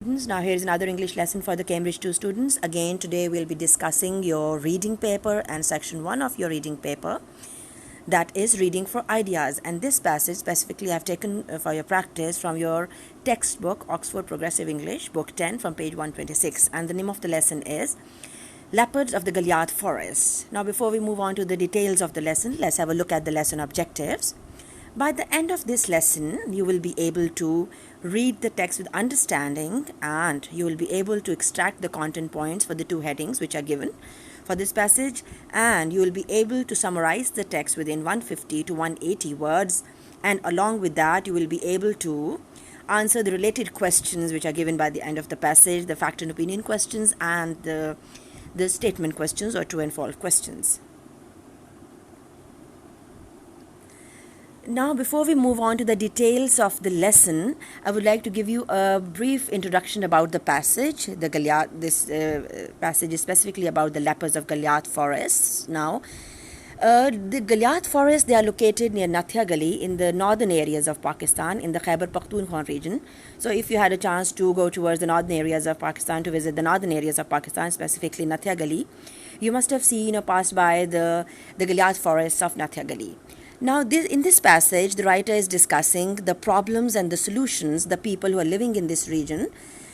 Now here is another English lesson for the Cambridge 2 students. Again, today we'll be discussing your reading paper and section 1 of your reading paper, that is reading for ideas. And this passage specifically I've taken for your practice from your textbook Oxford Progressive English, book 10 from page 126, and the name of the lesson is Leopards of the Goliath Forest. Now before we move on to the details of the lesson, let's have a look at the lesson objectives. By the end of this lesson, you will be able to read the text with understanding, and you will be able to extract the content points for the two headings which are given for this passage, and you will be able to summarize the text within 150 to 180 words, and along with that you will be able to answer the related questions which are given by the end of the passage, the fact and opinion questions and the statement questions or true and false questions. Now, before we move on to the details of the lesson, I would like to give you a brief introduction about the passage. This passage is specifically about the leopards of Goliath Forest. Now, the Goliath Forest, they are located near Nathia Gali in the northern areas of Pakistan in the Khyber Pakhtunkhwa region. So, if you had a chance to go towards the northern areas of Pakistan, to visit the northern areas of Pakistan, specifically Nathia Gali, you must have seen or passed by the Goliath Forests of Nathia Gali. Now, in this passage, the writer is discussing the problems and the solutions the people who are living in this region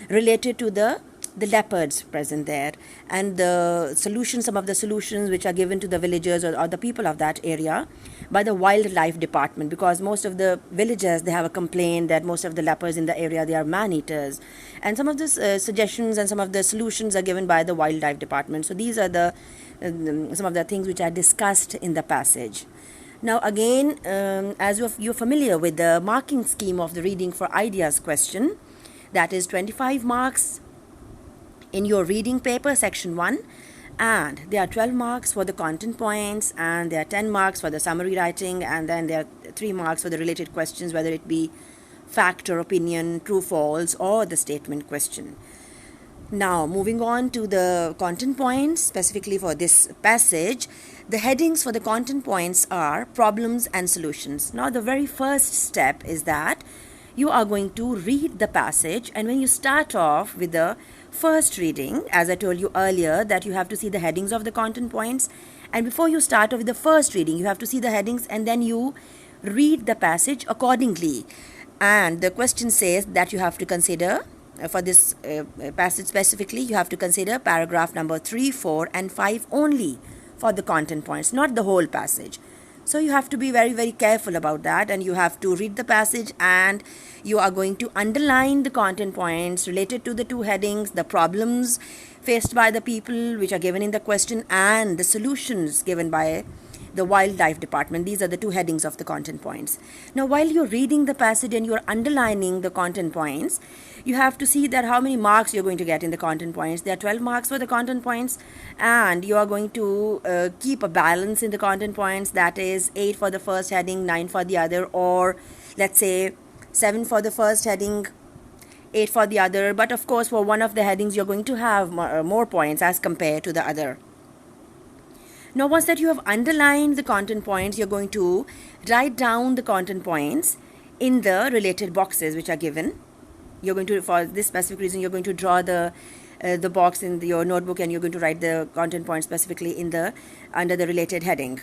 related to the leopards present there, and the solutions, some of the solutions which are given to the villagers or the people of that area by the wildlife department, because most of the villagers, they have a complaint that most of the leopards in the area, they are man-eaters, and some of the suggestions and some of the solutions are given by the wildlife department. So these are the some of the things which are discussed in the passage. Now again, as you're familiar with the marking scheme of the reading for ideas question, that is 25 marks in your reading paper section 1, and there are 12 marks for the content points, and there are 10 marks for the summary writing, and then there are 3 marks for the related questions, whether it be fact or opinion, true, false, or the statement question. Now, moving on to the content points, specifically for this passage, the headings for the content points are problems and solutions. Now, the very first step is that you are going to read the passage, and when you start off with the first reading, as I told you earlier, that you have to see the headings of the content points, and before you start off with the first reading, you have to see the headings, and then you read the passage accordingly. And the question says that you have to consider, for this passage specifically, you have to consider paragraph number 3, 4 and 5 only for the content points, not the whole passage. So you have to be very, very careful about that, and you have to read the passage, and you are going to underline the content points related to the two headings, the problems faced by the people which are given in the question, and the solutions given by the wildlife department. These are the two headings of the content points. Now, while you're reading the passage and you're underlining the content points, you have to see that how many marks you're going to get in the content points. There are 12 marks for the content points, and you are going to keep a balance in the content points, that is 8 for the first heading, 9 for the other, or let's say 7 for the first heading, 8 for the other. But of course, for one of the headings, you're going to have more points as compared to the other. Now, once that you have underlined the content points, you're going to write down the content points in the related boxes which are given. You're going to, for this specific reason, you're going to draw the box in your notebook, and you're going to write the content points specifically under the related heading.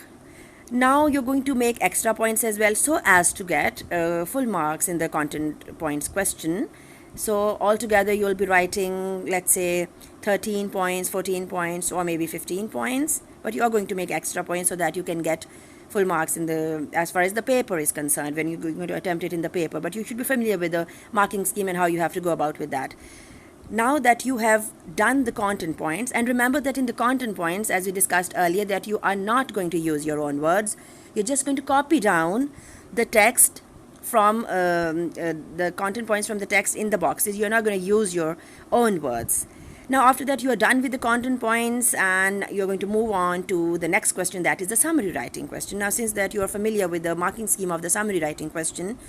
Now, you're going to make extra points as well, so as to get full marks in the content points question. So altogether you'll be writing, let's say, 13 points, 14 points, or maybe 15 points, but you are going to make extra points so that you can get full marks in as far as the paper is concerned, when you're going to attempt it in the paper. But you should be familiar with the marking scheme and how you have to go about with that. Now that you have done the content points, and remember that in the content points, as we discussed earlier, that you are not going to use your own words. You're just going to copy down the text from the content points from the text in the boxes. You're not going to use your own words. Now, after that, you are done with the content points, and you're going to move on to the next question, that is the summary writing question. Now, since that you are familiar with the marking scheme of the summary writing question,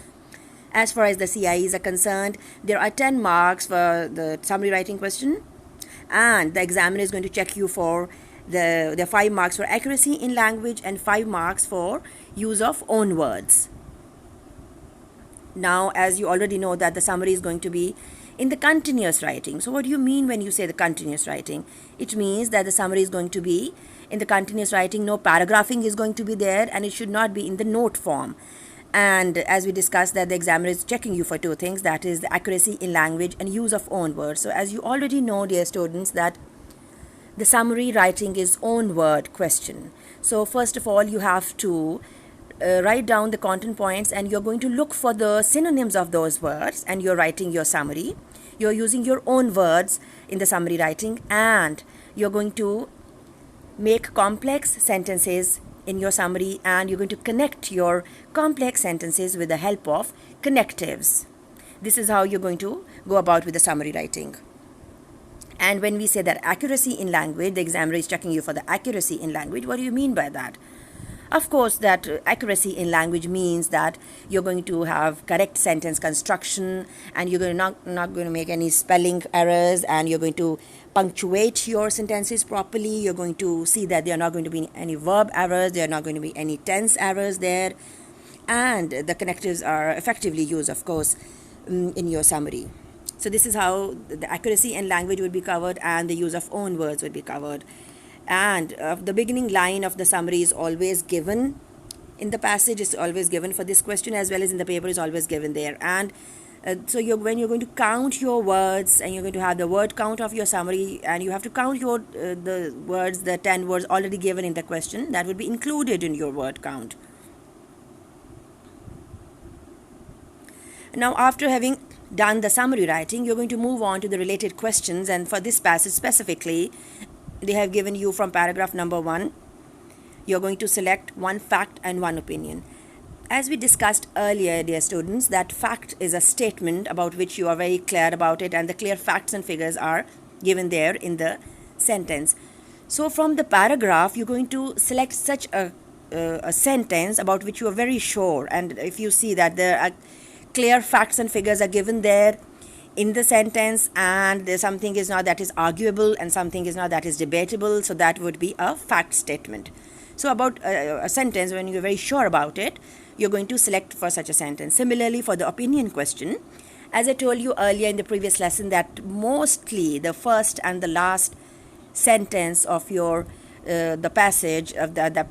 as far as the CIEs are concerned, there are 10 marks for the summary writing question, and the examiner is going to check you for the 5 marks for accuracy in language and 5 marks for use of own words. Now, as you already know that the summary is going to be in the continuous writing. So what do you mean when you say the continuous writing? It means that the summary is going to be in the continuous writing, no paragraphing is going to be there, and it should not be in the note form. And as we discussed, that the examiner is checking you for two things, that is the accuracy in language and use of own words. So as you already know, dear students, that the summary writing is own word question. So first of all, you have to write down the content points, and you're going to look for the synonyms of those words, and you're writing your summary. You're using your own words in the summary writing, and you're going to make complex sentences in your summary, and you're going to connect your complex sentences with the help of connectives. This is how you're going to go about with the summary writing. And when we say that accuracy in language, the examiner is checking you for the accuracy in language. What do you mean by that? Of course, that accuracy in language means that you're going to have correct sentence construction, and you're not going to make any spelling errors, and you're going to punctuate your sentences properly. You're going to see that there are not going to be any verb errors, there are not going to be any tense errors there, and the connectives are effectively used, of course, in your summary. So this is how the accuracy in language would be covered, and the use of own words would be covered. And the beginning line of the summary is always given in the passage, is always given for this question, as well as in the paper is always given there. And so when you're going to count your words, and you're going to have the word count of your summary, and you have to count your the words, the 10 words already given in the question, that would be included in your word count. Now, after having done the summary writing, you're going to move on to the related questions, and for this passage specifically, they have given you from paragraph number 1, you're going to select one fact and one opinion. As we discussed earlier, dear students, that fact is a statement about which you are very clear about it, and the clear facts and figures are given there in the sentence. So from the paragraph, you're going to select such a sentence about which you are very sure, and if you see that there are clear facts and figures are given there in the sentence, and there's something is not that is arguable and something is not that is debatable, so that would be a fact statement. So about a sentence, when you're very sure about it, you're going to select for such a sentence. Similarly, for the opinion question, as I told you earlier in the previous lesson, that mostly the first and the last sentence of your the passage of the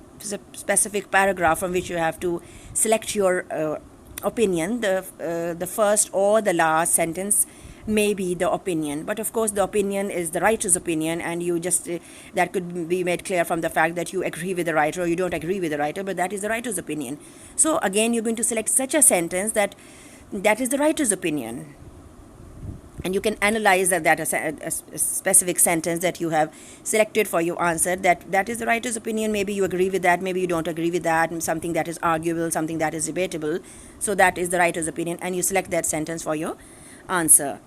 specific paragraph from which you have to select your opinion, the first or the last sentence may be the opinion, but of course the opinion is the writer's opinion, and you just that could be made clear from the fact that you agree with the writer or you don't agree with the writer, but that is the writer's opinion. So again, you're going to select such a sentence that is the writer's opinion, and you can analyze that a specific sentence that you have selected for your answer, that is the writer's opinion. Maybe you agree with that, maybe you don't agree with that, something that is arguable, something that is debatable, so that is the writer's opinion, and you select that sentence for your answer.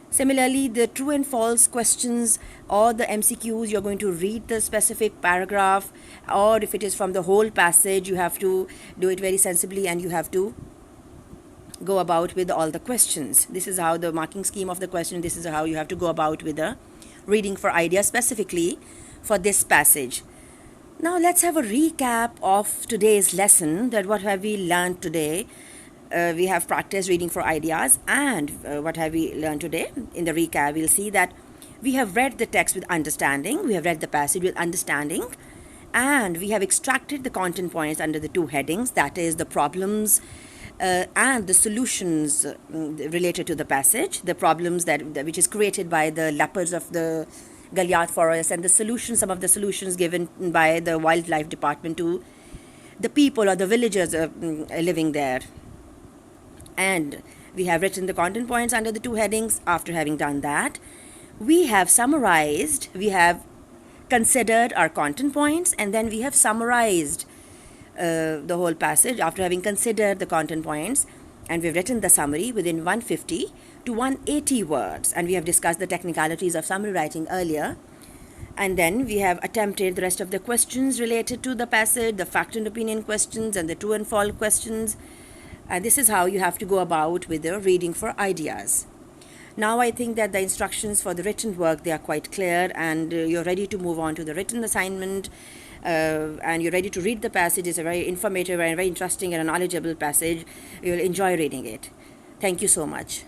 Similarly, the true and false questions or the MCQs, you're going to read the specific paragraph, or if it is from the whole passage, you have to do it very sensibly, and you have to go about with all the questions. This is how the marking scheme of the question, this is how you have to go about with the reading for ideas specifically for this passage. Now let's have a recap of today's lesson, that what have we learned today. We have practiced reading for ideas, and what have we learned today? In the recap, we'll see that we have read the text with understanding, we have read the passage with understanding, and we have extracted the content points under the two headings, that is the problems and the solutions related to the passage, the problems that which is created by the leopards of the Galyat forest, and the solutions, some of the solutions given by the wildlife department to the people or the villagers living there. And we have written the content points under the two headings. After having done that, we have summarized, we have considered our content points, and then we have summarized the whole passage after having considered the content points, and we've written the summary within 150 to 180 words, and we have discussed the technicalities of summary writing earlier. And then we have attempted the rest of the questions related to the passage, the fact and opinion questions and the true and false questions, and this is how you have to go about with the reading for ideas. Now I think that the instructions for the written work, they are quite clear, and you're ready to move on to the written assignment, and you're ready to read the passage. It's a very informative and very interesting and a knowledgeable passage. You'll enjoy reading it. Thank you so much.